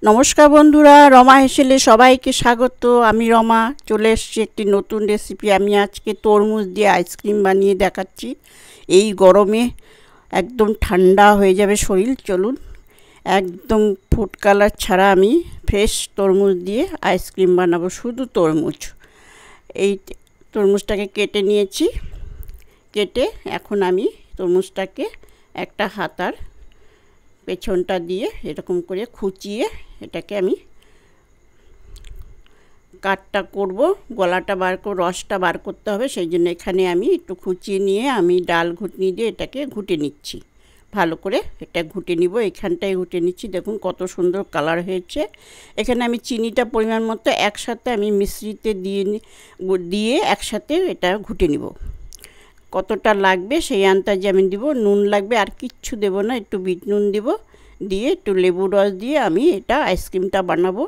নমস্কার বন্ধুরা, রমা হেসেলে সবাইকে স্বাগত। আমি রমা, চলে এসেছি একটি নতুন রেসিপি। আমি আজকে তরমুজ দিয়ে আইসক্রিম বানিয়ে দেখাচ্ছি। এই গরমে একদম ঠান্ডা হয়ে যাবে শরীর। চলুন, একদম ফুড কালার ছাড়া আমি ফ্রেশ তরমুজ দিয়ে আইসক্রিম বানাবো। শুধু তরমুজ। এই তরমুজটাকে কেটে নিয়েছি। কেটে এখন আমি তরমুজটাকে একটা হাতার পেছনটা দিয়ে এরকম করে খুঁচিয়ে এটাকে আমি কাটটা করব। গলাটা বার করে রসটা বার করতে হবে, সেই জন্য এখানে আমি একটু খুঁচিয়ে নিয়ে আমি ডাল ঘুটনি দিয়ে এটাকে ঘুটে নিচ্ছি। ভালো করে এটা ঘুটে নিব। এখানটায় ঘুটে নিচ্ছি। দেখুন কত সুন্দর কালার হয়েছে। এখানে আমি চিনিটা পরিমাণ মতো একসাথে আমি মিশ্রিতে দিয়ে একসাথে এটা ঘুটে নিব। কতটা লাগবে সেই আন্দাজে আমি দিব। নুন লাগবে, আর কিচ্ছু দেব না। একটু বিট নুন দেব, দিয়ে একটু লেবু রস দিয়ে আমি এটা আইসক্রিমটা বানাবো।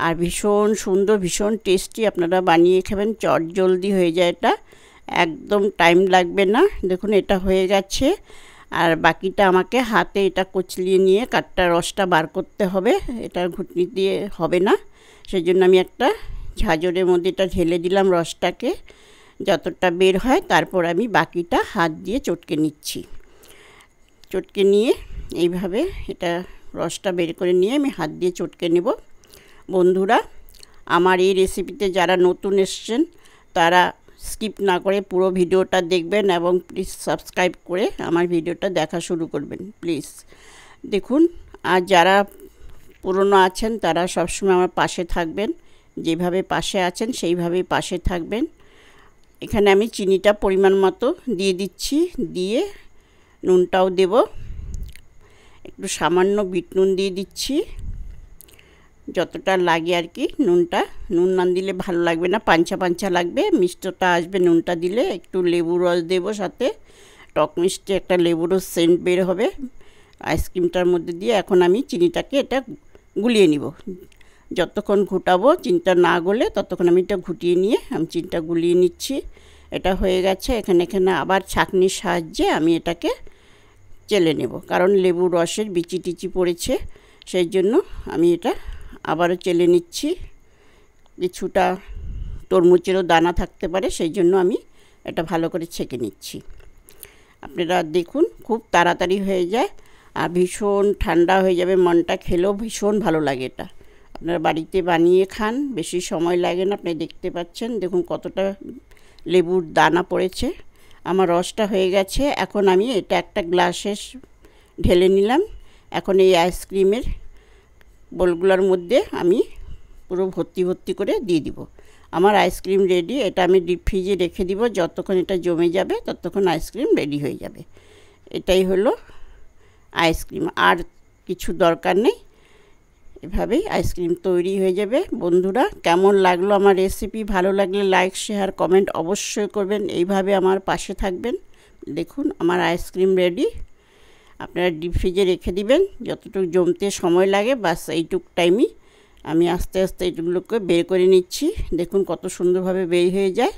আর ভীষণ সুন্দর, ভীষণ টেস্টি। আপনারা বানিয়ে খাবেন, চট জলদি হয়ে যায় এটা, একদম টাইম লাগবে না। দেখুন এটা হয়ে গেছে। আর বাকিটা আমাকে হাতে এটা কচলিয়ে নিয়ে কাঠটা রসটা বার করতে হবে। এটা ঘুটনি দিয়ে হবে না, সেই জন্য আমি একটা ঝাঁঝরের মধ্যে এটা ঢেলে দিলাম রসটাকে। যতটা বের হয় তারপর আমি বাকিটা হাত দিয়ে চটকে নিচ্ছি। চটকে নিয়ে এইভাবে এটা রসটা বের করে নিয়ে আমি হাত দিয়ে চটকে নেব। বন্ধুরা, আমার এই রেসিপিতে যারা নতুন এসছেন তারা স্কিপ না করে পুরো ভিডিওটা দেখবেন এবং প্লিজ সাবস্ক্রাইব করে আমার ভিডিওটা দেখা শুরু করবেন প্লিজ। দেখুন, আর যারা পুরনো আছেন তারা সবসময় আমার পাশে থাকবেন। যেভাবে পাশে আছেন সেইভাবেই পাশে থাকবেন। এখানে আমি চিনিটা পরিমাণ মতো দিয়ে দিচ্ছি, দিয়ে নুনটাও দেব। একটু সামান্য বিট নুন দিয়ে দিচ্ছি, যতটা লাগে আর কি। নুন না দিলে ভালো লাগবে না, পাঞ্চা পাঞ্চা লাগবে, মিষ্টটা আসবে নুনটা দিলে। একটু লেবু রস দেব সাথে, টক মিষ্টি একটা লেবুর সেন্ট বের হবে আইসক্রিমটার মধ্যে দিয়ে। এখন আমি চিনিটাকে এটা গুলিয়ে নিব। যতক্ষণ ঘুটাবো চিনিটা না গলে ততক্ষণ আমি এটা ঘুটিয়ে নিয়ে আমি চিনিটা গুলিয়ে নিচ্ছি। এটা হয়ে গেছে। এখানে আবার ছাঁকনির সাহায্যে আমি এটাকে চেলে নেব, কারণ লেবুর রসের বিচি টিচি পড়েছে, সেই জন্য আমি এটা আবারও চেলে নিচ্ছি। কিছুটা তরমুজেরও দানা থাকতে পারে, সেই জন্য আমি এটা ভালো করে ছেঁকে নিচ্ছি। আপনারা দেখুন খুব তাড়াতাড়ি হয়ে যায় আর ভীষণ ঠান্ডা হয়ে যাবে। মনটা খেলেও ভীষণ ভালো লাগে। এটা আপনারা বাড়িতে বানিয়ে খান, বেশি সময় লাগে না। আপনি দেখতে পাচ্ছেন, দেখুন কতটা লেবুর দানা পড়েছে। আমার রসটা হয়ে গেছে। এখন আমি এটা একটা গ্লাসে ঢেলে নিলাম। এখন এই আইসক্রিমের বোলগুলোর মধ্যে আমি পুরো ভর্তি করে দিয়ে দিব। আমার আইসক্রিম রেডি। এটা আমি ডিপ ফ্রিজে রেখে দিব। যতক্ষণ এটা জমে যাবে ততক্ষণ আইসক্রিম রেডি হয়ে যাবে। এটাই হলো আইসক্রিম, আর কিছু দরকার নেই। এভাবেই আইসক্রিম তৈরি হয়ে যাবে। বন্ধুরা, কেমন লাগলো আমার রেসিপি? ভালো লাগলে লাইক, শেয়ার, কমেন্ট অবশ্যই করবেন। এইভাবে আমার পাশে থাকবেন। দেখুন আমার আইসক্রিম রেডি। আপনারা ডিপ ফ্রিজে রেখে দিবেন, যতটুকু জমতে সময় লাগে বাস এইটুক টাইমই আমি আস্তে আস্তে এগুলোকে বের করে নিচ্ছি। দেখুন কত সুন্দরভাবে বের হয়ে যায়।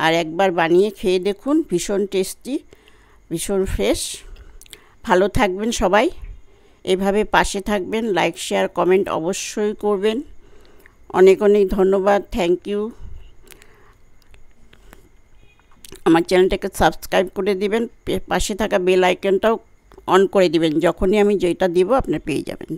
আর একবার বানিয়ে খেয়ে দেখুন, ভীষণ টেস্টি, ভীষণ ফ্রেশ। ভালো থাকবেন সবাই, এভাবে পাশে থাকবেন। লাইক, শেয়ার, কমেন্ট অবশ্যই করবেন। অনেক অনেক ধন্যবাদ, থ্যাংক ইউ। আমার চ্যানেলটাকে সাবস্ক্রাইব করে দিবেন, পাশে থাকা বেল আইকনটাও অন করে দিবেন। যখনই আমি যেটা দিব আপনারা পেয়ে যাবেন।